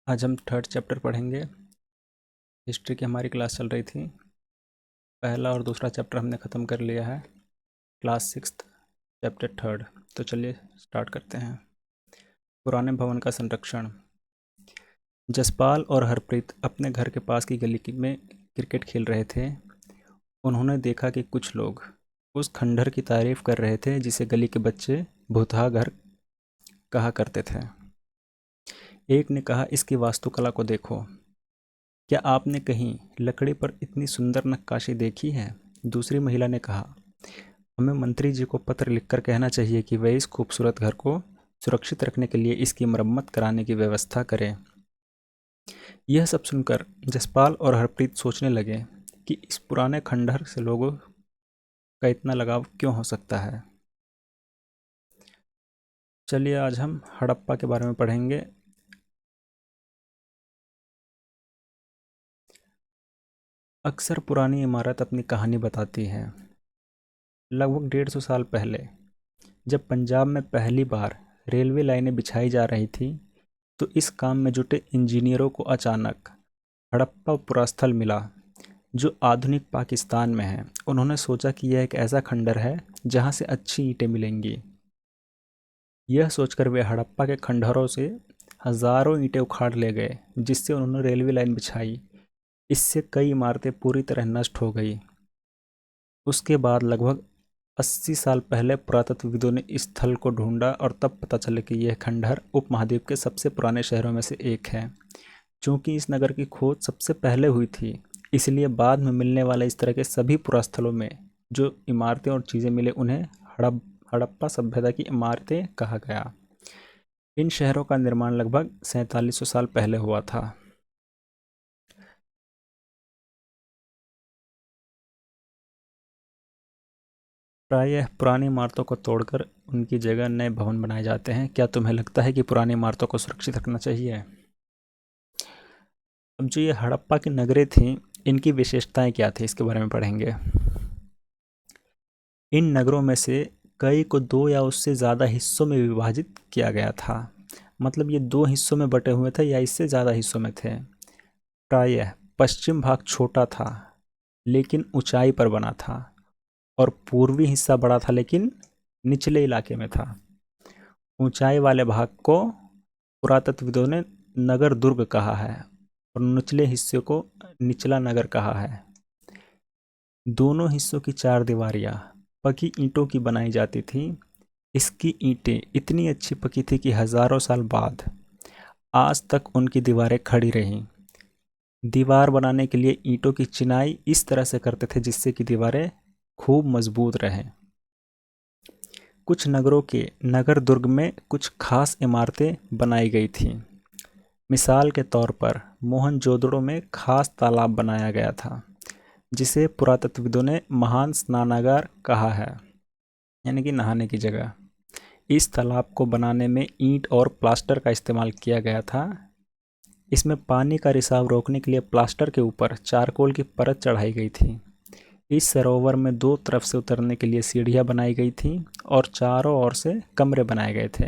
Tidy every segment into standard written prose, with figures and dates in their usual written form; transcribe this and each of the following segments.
आज हम third chapter पढ़ेंगे। हिस्ट्री की हमारी क्लास चल रही थी। पहला और दूसरा चैप्टर हमने ख़त्म कर लिया है। Class sixth chapter third. तो चलिए स्टार्ट करते हैं। पुराने भवन का संरक्षण। जसपाल और हरप्रीत अपने घर के पास की गली में क्रिकेट खेल रहे थे। उन्होंने देखा कि कुछ लोग उस खंडहर की तारीफ कर रहे थे जिसे गली के बच्चे भूतहा घर कहा करते थे। एक ने कहा, इसकी वास्तुकला को देखो, क्या आपने कहीं लकड़ी पर इतनी सुंदर नक्काशी देखी है? दूसरी महिला ने कहा, हमें मंत्री जी को पत्र लिखकर कहना चाहिए कि वे इस खूबसूरत घर को सुरक्षित रखने के लिए इसकी मरम्मत कराने की व्यवस्था करें। यह सब सुनकर जसपाल और हरप्रीत सोचने लगे कि इस पुराने खंडहर से लोगों का इतना लगाव क्यों हो सकता है। चलिए आज हम हड़प्पा के बारे में पढ़ेंगे। अक्सर पुरानी इमारत अपनी कहानी बताती है। लगभग 150 साल पहले जब पंजाब में पहली बार रेलवे लाइनें बिछाई जा रही थी, तो इस काम में जुटे इंजीनियरों को अचानक हड़प्पा पुरास्थल मिला, जो आधुनिक पाकिस्तान में है। उन्होंने सोचा कि यह एक ऐसा खंडर है जहां से अच्छी ईंटें मिलेंगी। यह सोचकर वे हड़प्पा के खंडहरों से हजारों ईंटें उखाड़ ले गए, जिससे उन्होंने रेलवे लाइन बिछाई। इससे कई इमारतें पूरी तरह नष्ट हो गई। उसके बाद लगभग 80 साल पहले पुरातत्वविदों ने इस स्थल को ढूंढा और तब पता चला कि यह खंडहर उपमहाद्वीप के सबसे पुराने शहरों में से एक है। चूंकि इस नगर की खोज सबसे पहले हुई थी, इसलिए बाद में मिलने वाले इस तरह के सभी पुरास्थलों में जो इमारतें और चीज़ें मिले उन्हें हड़प्पा सभ्यता की इमारतें कहा गया। इन शहरों का निर्माण लगभग 4700 साल पहले हुआ था। प्रायः पुरानी इमारतों को तोड़कर उनकी जगह नए भवन बनाए जाते हैं। क्या तुम्हें लगता है कि पुरानी इमारतों को सुरक्षित रखना चाहिए? अब जो ये हड़प्पा की नगरें थीं, इनकी विशेषताएं क्या थी, इसके बारे में पढ़ेंगे। इन नगरों में से कई को दो या उससे ज़्यादा हिस्सों में विभाजित किया गया था। मतलब ये दो हिस्सों में बटे हुए थे या इससे ज़्यादा हिस्सों में थे। प्रायः पश्चिम भाग छोटा था लेकिन ऊंचाई पर बना था, और पूर्वी हिस्सा बड़ा था लेकिन निचले इलाके में था। ऊंचाई वाले भाग को पुरातत्वविदों ने नगर दुर्ग कहा है और निचले हिस्से को निचला नगर कहा है। दोनों हिस्सों की चार दीवारियां पकी ईंटों की बनाई जाती थी। इसकी ईंटें इतनी अच्छी पकी थी कि हजारों साल बाद आज तक उनकी दीवारें खड़ी रहीं। दीवार बनाने के लिए ईंटों की चिनाई इस तरह से करते थे जिससे कि दीवारें खूब मजबूत रहें। कुछ नगरों के नगर दुर्ग में कुछ खास इमारतें बनाई गई थीं। मिसाल के तौर पर मोहनजोदड़ो में खास तालाब बनाया गया था जिसे पुरातत्वविदों ने महान स्नानागार कहा है, यानी कि नहाने की जगह। इस तालाब को बनाने में ईंट और प्लास्टर का इस्तेमाल किया गया था। इसमें पानी का रिसाव रोकने के लिए प्लास्टर के ऊपर चारकोल की परत चढ़ाई गई थी। इस सरोवर में दो तरफ से उतरने के लिए सीढ़ियां बनाई गई थीं और चारों ओर से कमरे बनाए गए थे।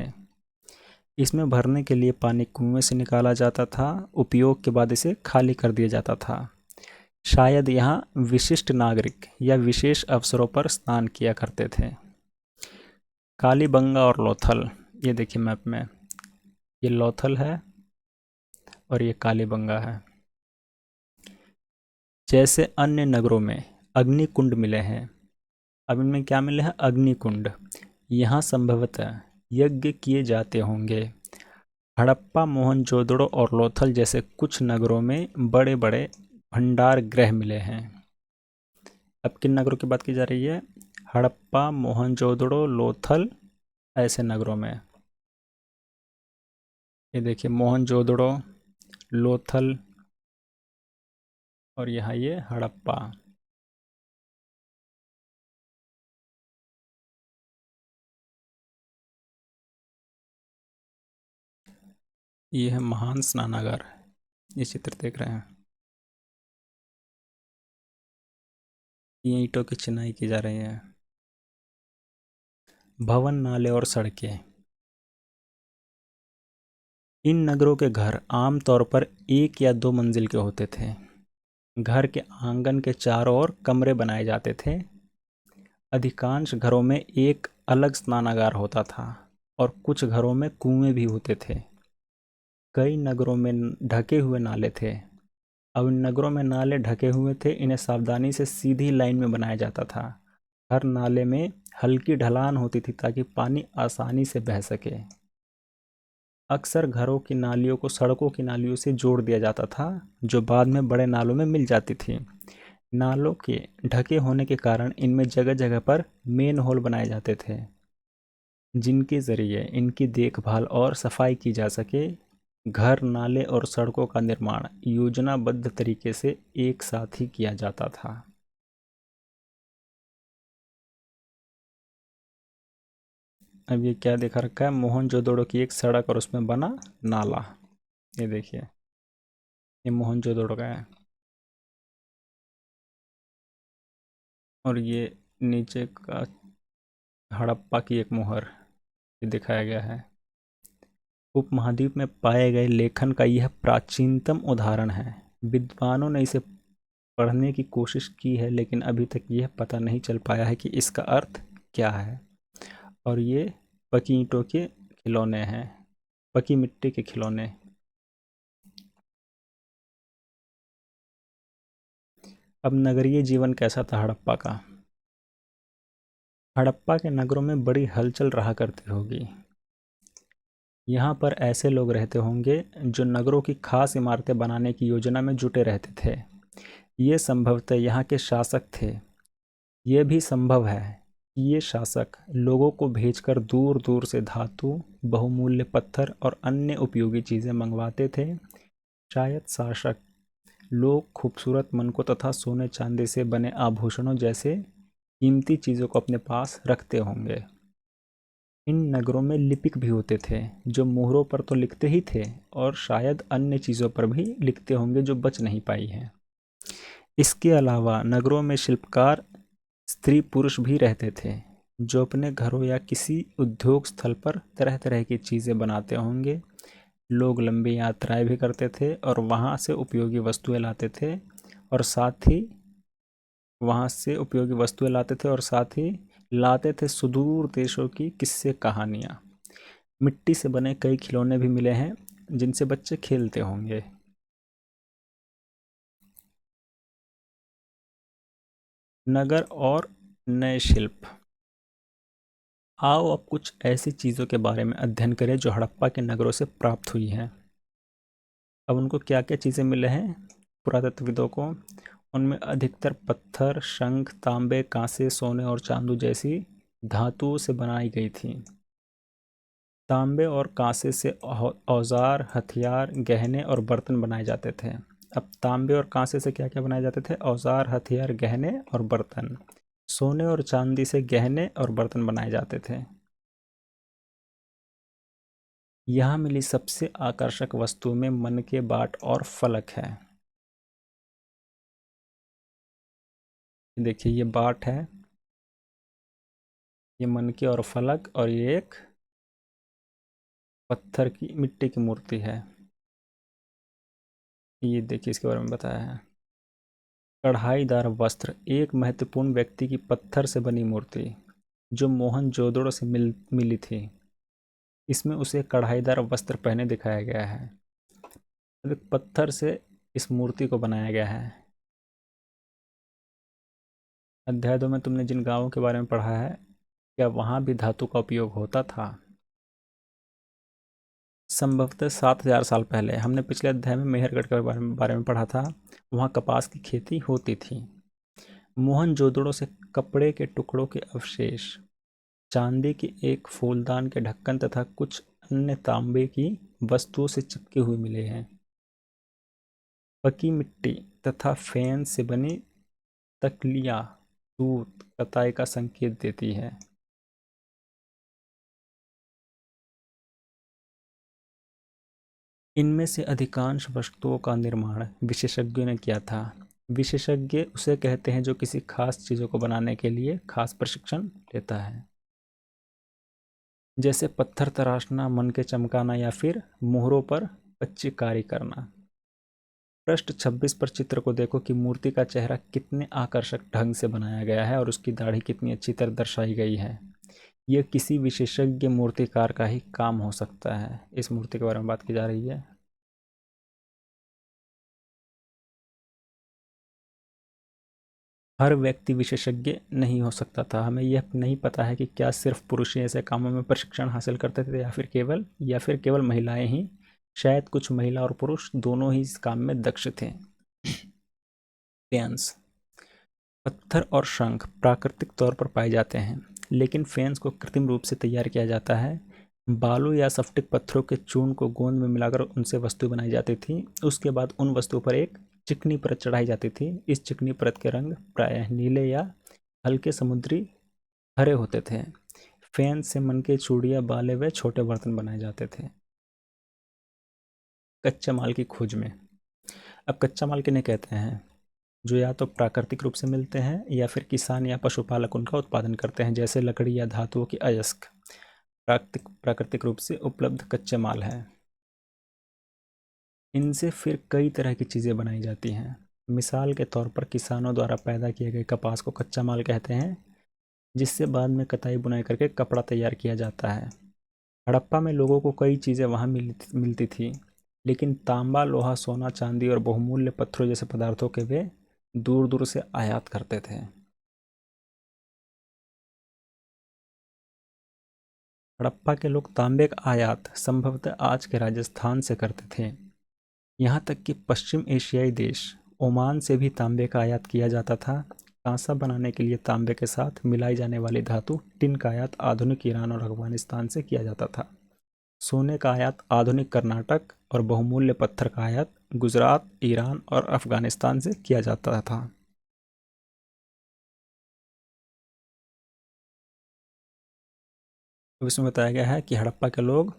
इसमें भरने के लिए पानी कुएं से निकाला जाता था। उपयोग के बाद इसे खाली कर दिया जाता था। शायद यहाँ विशिष्ट नागरिक या विशेष अवसरों पर स्नान किया करते थे। कालीबंगा और लोथल, ये देखिए मैप में, ये लोथल है और ये कालीबंगा है। जैसे अन्य नगरों में अग्निकुंड मिले हैं, अब इनमें क्या मिले हैं? अग्निकुंड। यहाँ संभवतः यज्ञ किए जाते होंगे। हड़प्पा, मोहनजोदड़ो और लोथल जैसे कुछ नगरों में बड़े बड़े भंडार गृह मिले हैं। अब किन नगरों की बात की जा रही है? हड़प्पा, मोहनजोदड़ो, लोथल, ऐसे नगरों में। ये देखिए मोहनजोदड़ो, लोथल और यहाँ ये हड़प्पा। ये है महान स्नानागार, ये चित्र देख रहे हैं। ये ईंटों की चिनाई की जा रही है। भवन, नाले और सड़कें। इन नगरों के घर आम तौर पर 1 या 2 मंजिल के होते थे। घर के आंगन के चारों ओर कमरे बनाए जाते थे। अधिकांश घरों में एक अलग स्नानागार होता था और कुछ घरों में कुएं भी होते थे। कई नगरों में ढके हुए नाले थे। अब इन नगरों में नाले ढके हुए थे, इन्हें सावधानी से सीधी लाइन में बनाया जाता था। हर नाले में हल्की ढलान होती थी ताकि पानी आसानी से बह सके। अक्सर घरों की नालियों को सड़कों की नालियों से जोड़ दिया जाता था, जो बाद में बड़े नालों में मिल जाती थी। नालों के ढके होने के कारण इनमें जगह जगह पर मेन होल बनाए जाते थे, जिनके जरिए इनकी देखभाल और सफाई की जा सके। घर, नाले और सड़कों का निर्माण योजनाबद्ध तरीके से एक साथ ही किया जाता था। अब ये क्या दिखा रखा है, मोहनजोदड़ो की एक सड़क और उसमें बना नाला। ये देखिए, ये मोहनजोदड़ो का है और ये नीचे का हड़प्पा की एक मोहर ये दिखाया गया है। उपमहाद्वीप में पाए गए लेखन का यह प्राचीनतम उदाहरण है। विद्वानों ने इसे पढ़ने की कोशिश की है, लेकिन अभी तक यह पता नहीं चल पाया है कि इसका अर्थ क्या है। और ये पकी ईंटों के खिलौने हैं, पकी मिट्टी के खिलौने। अब नगरीय जीवन कैसा था हड़प्पा का। हड़प्पा के नगरों में बड़ी हलचल रहा करती होगी। यहाँ पर ऐसे लोग रहते होंगे जो नगरों की खास इमारतें बनाने की योजना में जुटे रहते थे। ये संभवतः यहाँ के शासक थे। यह भी संभव है कि ये शासक लोगों को भेजकर दूर दूर से धातु, बहुमूल्य पत्थर और अन्य उपयोगी चीज़ें मंगवाते थे। शायद शासक लोग खूबसूरत मनकों तथा सोने चांदी से बने आभूषणों जैसे कीमती चीज़ों को अपने पास रखते होंगे। इन नगरों में लिपिक भी होते थे, जो मोहरों पर तो लिखते ही थे और शायद अन्य चीज़ों पर भी लिखते होंगे जो बच नहीं पाई हैं। इसके अलावा नगरों में शिल्पकार स्त्री पुरुष भी रहते थे, जो अपने घरों या किसी उद्योग स्थल पर तरह तरह की चीज़ें बनाते होंगे। लोग लंबी यात्राएं भी करते थे और वहाँ से उपयोगी वस्तुएं लाते थे और साथ ही लाते थे सुदूर देशों की किस्से कहानियाँ। मिट्टी से बने कई खिलौने भी मिले हैं जिनसे बच्चे खेलते होंगे। नगर और नए शिल्प। आओ अब कुछ ऐसी चीज़ों के बारे में अध्ययन करें जो हड़प्पा के नगरों से प्राप्त हुई हैं। अब उनको क्या क्या चीज़ें मिले हैं पुरातत्वविदों को, उनमें अधिकतर पत्थर, शंख, तांबे, कांसे, सोने और चांदी जैसी धातुओं से बनाई गई थी। तांबे और कांसे से औजार, हथियार, गहने और बर्तन बनाए जाते थे। अब तांबे और कांसे से क्या क्या बनाए जाते थे, औजार, हथियार, गहने और बर्तन। सोने और चांदी से गहने और बर्तन बनाए जाते थे। यहाँ मिली सबसे आकर्षक वस्तु में मनके बाट और फलक है। देखिए ये बाट है, ये मनके और फलक, और ये एक पत्थर की मिट्टी की मूर्ति है। ये देखिए इसके बारे में बताया है। कढ़ाईदार वस्त्र, एक महत्वपूर्ण व्यक्ति की पत्थर से बनी मूर्ति जो मोहनजोदड़ो से मिली थी। इसमें उसे कढ़ाईदार वस्त्र पहने दिखाया गया है। पत्थर से इस मूर्ति को बनाया गया है। अध्याय 2 में तुमने जिन गांवों के बारे में पढ़ा है, क्या वहां भी धातु का उपयोग होता था? संभवतः 7,000 साल पहले। हमने पिछले अध्याय में मेहरगढ़ के बारे में पढ़ा था। वहाँ कपास की खेती होती थी। मोहनजोदड़ो से कपड़े के टुकड़ों के अवशेष, चांदी के एक फूलदान के ढक्कन तथा कुछ अन्य तांबे की वस्तुओं से चिपके हुए मिले हैं। पकी मिट्टी तथा फेन से बनी तकलियाँ सूत कताई का संकेत देती है। इनमें से अधिकांश वस्तुओं का निर्माण विशेषज्ञों ने किया था। विशेषज्ञ उसे कहते हैं जो किसी खास चीज़ों को बनाने के लिए खास प्रशिक्षण लेता है। जैसे पत्थर तराशना, मन के चमकाना या फिर मोहरों पर कच्ची कारी करना। पृष्ठ 26 पर चित्र को देखो कि मूर्ति का चेहरा कितने आकर्षक ढंग से बनाया गया है और उसकी दाढ़ी कितनी अच्छी तरह दर्शाई गई है। यह किसी विशेषज्ञ मूर्तिकार का ही काम हो सकता है। इस मूर्ति के बारे में बात की जा रही है। हर व्यक्ति विशेषज्ञ नहीं हो सकता था। हमें यह नहीं पता है कि क्या सिर्फ पुरुष ही ऐसे कामों में प्रशिक्षण हासिल करते थे या फिर केवल महिलाएं ही। शायद कुछ महिला और पुरुष दोनों ही इस काम में दक्ष थे। फेंस। पत्थर और शंख प्राकृतिक तौर पर पाए जाते हैं, लेकिन फेंस को कृत्रिम रूप से तैयार किया जाता है। बालू या स्फटिक पत्थरों के चूर्ण को गोंद में मिलाकर उनसे वस्तु बनाई जाती थी। उसके बाद उन वस्तुओं पर एक चिकनी परत चढ़ाई जाती थी। इस चिकनी परत के रंग प्रायः नीले या हल्के समुद्री हरे होते थे। फेंस से मन के चूड़ियाँ, बाले व छोटे बर्तन बनाए जाते थे। कच्चे माल की खोज में। अब कच्चा माल किन्हें कहते हैं? जो या तो प्राकृतिक रूप से मिलते हैं या फिर किसान या पशुपालक उनका उत्पादन करते हैं, जैसे लकड़ी या धातुओं की अयस्क प्राकृतिक रूप से उपलब्ध कच्चे माल है। इनसे फिर कई तरह की चीज़ें बनाई जाती हैं। मिसाल के तौर पर किसानों द्वारा पैदा किए गए कपास को कच्चा माल कहते हैं, जिससे बाद में कताई बुनाई करके कपड़ा तैयार किया जाता है। हड़प्पा में लोगों को कई चीज़ें वहाँ मिलती थी, लेकिन तांबा, लोहा, सोना, चांदी और बहुमूल्य पत्थरों जैसे पदार्थों के वे दूर दूर से आयात करते थे। हड़प्पा के लोग तांबे का आयात संभवतः आज के राजस्थान से करते थे। यहाँ तक कि पश्चिम एशियाई देश ओमान से भी तांबे का आयात किया जाता था। कांसा बनाने के लिए तांबे के साथ मिलाई जाने वाली धातु टिन का आयात आधुनिक ईरान और अफगानिस्तान से किया जाता था। सोने का आयात आधुनिक कर्नाटक और बहुमूल्य पत्थर का आयात गुजरात, ईरान और अफगानिस्तान से किया जाता था। तो इसमें बताया गया है कि हड़प्पा के लोग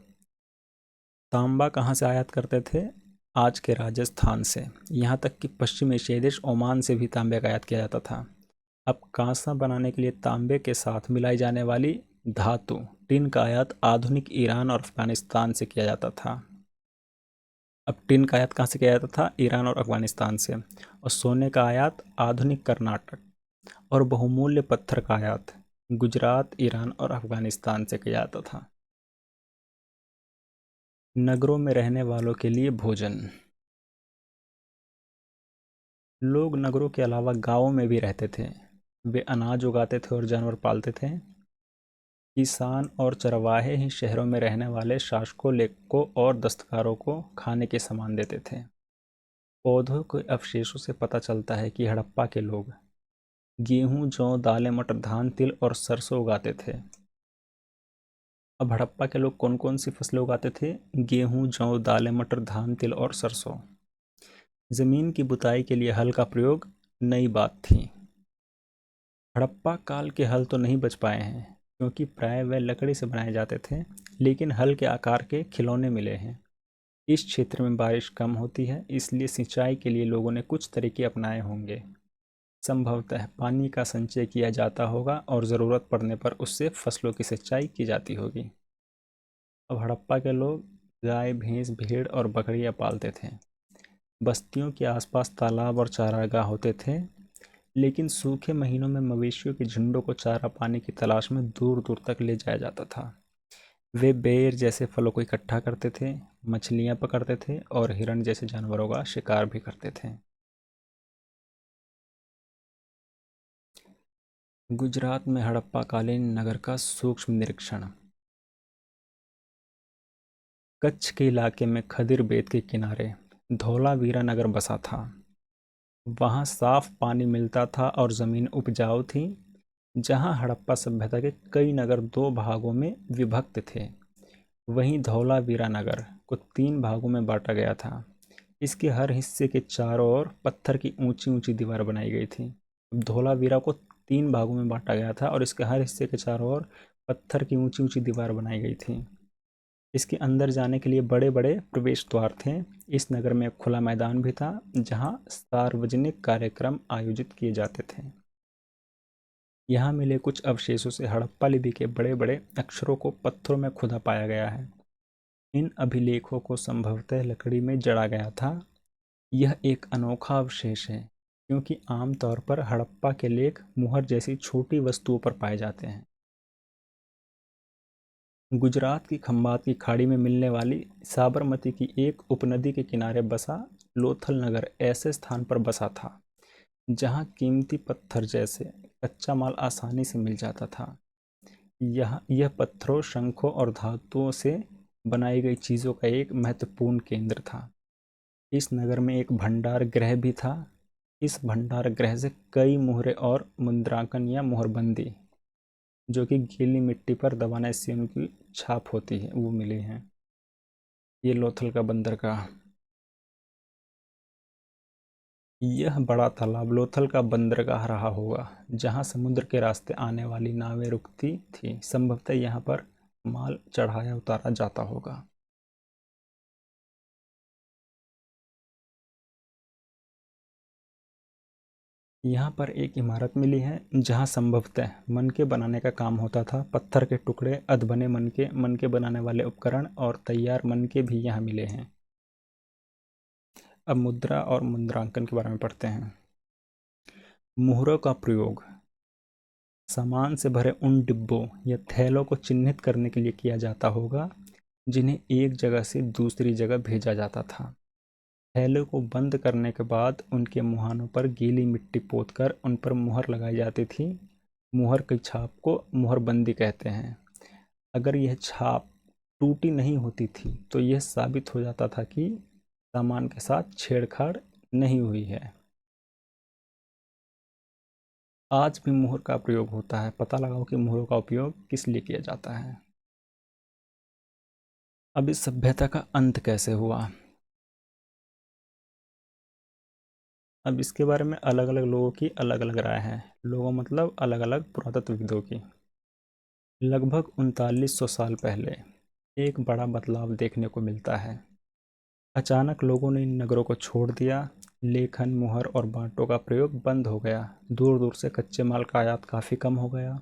तांबा कहाँ से आयात करते थे? आज के राजस्थान से। यहाँ तक कि पश्चिम एशियाई देश ओमान से भी तांबे का आयात किया जाता था। अब कांसा बनाने के लिए तांबे के साथ मिलाई जाने वाली धातु टिन का आयात आधुनिक ईरान और अफगानिस्तान से किया जाता था। अब टिन का आयात कहाँ से किया जाता था? ईरान और अफगानिस्तान से। और सोने का आयात आधुनिक कर्नाटक और बहुमूल्य पत्थर का आयात गुजरात, ईरान और अफगानिस्तान से किया जाता था। नगरों में रहने वालों के लिए भोजन। लोग नगरों के अलावा गांवों में भी रहते थे। वे अनाज उगाते थे और जानवर पालते थे। किसान और चरवाहे ही शहरों में रहने वाले शासकों, लेखकों और दस्तकारों को खाने के सामान देते थे। पौधों के अवशेषों से पता चलता है कि हड़प्पा के लोग गेहूं, जौ, दालें, मटर, धान, तिल और सरसों उगाते थे। अब हड़प्पा के लोग कौन कौन सी फसलें उगाते थे? गेहूं, जौ, दालें, मटर, धान, तिल और सरसों। जमीन की बुताई के लिए हल का प्रयोग नई बात थी। हड़प्पा काल के हल तो नहीं बच पाए हैं, क्योंकि प्राय वे लकड़ी से बनाए जाते थे, लेकिन हल के आकार के खिलौने मिले हैं। इस क्षेत्र में बारिश कम होती है, इसलिए सिंचाई के लिए लोगों ने कुछ तरीके अपनाए होंगे। संभवतः पानी का संचय किया जाता होगा और ज़रूरत पड़ने पर उससे फसलों की सिंचाई की जाती होगी। अब हड़प्पा के लोग गाय, भैंस, भेड़ और बकरियां पालते थे। बस्तियों के आसपास तालाब और चारागाह होते थे, लेकिन सूखे महीनों में मवेशियों के झुंडों को चारा पानी की तलाश में दूर दूर तक ले जाया जाता था। वे बेर जैसे फलों को इकट्ठा करते थे, मछलियां पकड़ते थे और हिरण जैसे जानवरों का शिकार भी करते थे। गुजरात में हड़प्पाकालीन नगर का सूक्ष्म निरीक्षण। कच्छ के इलाके में खदिर बेत के किनारे धौलावीरा नगर बसा था। वहाँ साफ पानी मिलता था और ज़मीन उपजाऊ थी। जहाँ हड़प्पा सभ्यता के कई नगर दो भागों में विभक्त थे, वहीं धौलावीरा नगर को तीन भागों में बांटा गया था। इसके हर हिस्से के चारों ओर पत्थर की ऊंची ऊंची दीवार बनाई गई थी। धौलावीरा को तीन भागों में बांटा गया था और इसके हर हिस्से के चारों ओर पत्थर की ऊंची ऊंची दीवार बनाई गई थी। इसके अंदर जाने के लिए बड़े बड़े प्रवेश द्वार थे। इस नगर में एक खुला मैदान भी था, जहां सार्वजनिक कार्यक्रम आयोजित किए जाते थे। यहाँ मिले कुछ अवशेषों से हड़प्पा लिपि के बड़े बड़े अक्षरों को पत्थरों में खुदा पाया गया है। इन अभिलेखों को संभवतः लकड़ी में जड़ा गया था। यह एक अनोखा अवशेष है क्योंकि आमतौर पर हड़प्पा के लेख मुहर जैसी छोटी वस्तुओं पर पाए जाते हैं। गुजरात की खंबात की खाड़ी में मिलने वाली साबरमती की एक उपनदी के किनारे बसा लोथल नगर ऐसे स्थान पर बसा था जहां कीमती पत्थर जैसे कच्चा माल आसानी से मिल जाता था। यह पत्थरों, शंखों और धातुओं से बनाई गई चीज़ों का एक महत्वपूर्ण केंद्र था। इस नगर में एक भंडार गृह भी था। इस भंडार गृह से कई मुहरें और मुद्रांकन या मुहरबंदी जो कि गीली मिट्टी पर दबाने से उनकी छाप होती है वो मिली हैं। ये लोथल का बंदरगाह। यह बड़ा तालाब लोथल का बंदरगाह रहा होगा जहां समुद्र के रास्ते आने वाली नावें रुकती थी। संभवतः यहाँ पर माल चढ़ाया उतारा जाता होगा। यहाँ पर एक इमारत मिली है जहाँ संभवतः मनके बनाने का काम होता था। पत्थर के टुकड़े, अधबने मनके बनाने वाले उपकरण और तैयार मनके भी यहाँ मिले हैं। अब मुद्रा और मुद्रांकन के बारे में पढ़ते हैं। मुहरों का प्रयोग सामान से भरे उन डिब्बों या थैलों को चिन्हित करने के लिए किया जाता होगा जिन्हें एक जगह से दूसरी जगह भेजा जाता था। थैले को बंद करने के बाद उनके मुहानों पर गीली मिट्टी पोतकर उन पर मुहर लगाई जाती थी। मुहर की छाप को मुहरबंदी कहते हैं। अगर यह छाप टूटी नहीं होती थी तो यह साबित हो जाता था कि सामान के साथ छेड़छाड़ नहीं हुई है। आज भी मुहर का प्रयोग होता है। पता लगाओ कि मुहरों का उपयोग किस लिए किया जाता है। अब इस सभ्यता का अंत कैसे हुआ। अब इसके बारे में अलग अलग लोगों की अलग अलग राय है। लोगों मतलब अलग अलग पुरातत्वविदों की। लगभग 3900 साल पहले एक बड़ा बदलाव देखने को मिलता है। अचानक लोगों ने इन नगरों को छोड़ दिया। लेखन, मुहर और बांटों का प्रयोग बंद हो गया। दूर दूर से कच्चे माल का आयात काफ़ी कम हो गया।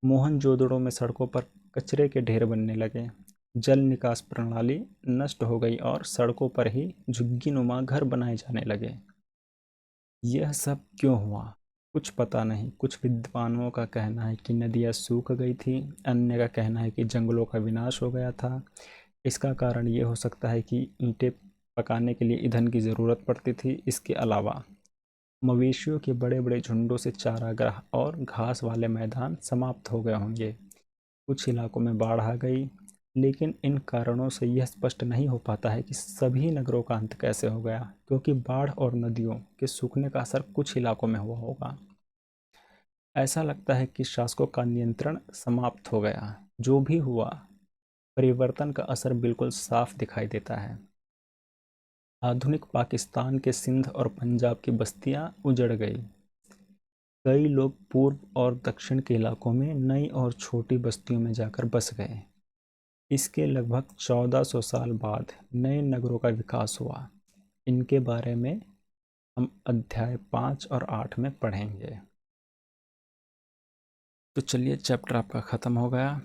मोहनजोदड़ो में सड़कों पर कचरे के ढेर बनने लगे। जल निकास प्रणाली नष्ट हो गई और सड़कों पर ही झुग्गी नुमा घर बनाए जाने लगे। यह सब क्यों हुआ कुछ पता नहीं। कुछ विद्वानों का कहना है कि नदियाँ सूख गई थी। अन्य का कहना है कि जंगलों का विनाश हो गया था। इसका कारण ये हो सकता है कि ईंटें पकाने के लिए ईंधन की ज़रूरत पड़ती थी। इसके अलावा मवेशियों के बड़े बड़े झुंडों से चारागाह और घास वाले मैदान समाप्त हो गए होंगे। कुछ इलाकों में बाढ़ आ गई, लेकिन इन कारणों से यह स्पष्ट नहीं हो पाता है कि सभी नगरों का अंत कैसे हो गया, क्योंकि बाढ़ और नदियों के सूखने का असर कुछ इलाकों में हुआ होगा। ऐसा लगता है कि शासकों का नियंत्रण समाप्त हो गया। जो भी हुआ, परिवर्तन का असर बिल्कुल साफ दिखाई देता है। आधुनिक पाकिस्तान के सिंध और पंजाब की बस्तियां उजड़ गई। कई लोग पूर्व और दक्षिण के इलाकों में नई और छोटी बस्तियों में जाकर बस गए। इसके लगभग 1400 साल बाद नए नगरों का विकास हुआ। इनके बारे में हम अध्याय 5 और 8 में पढ़ेंगे। तो चलिए, चैप्टर आपका ख़त्म हो गया।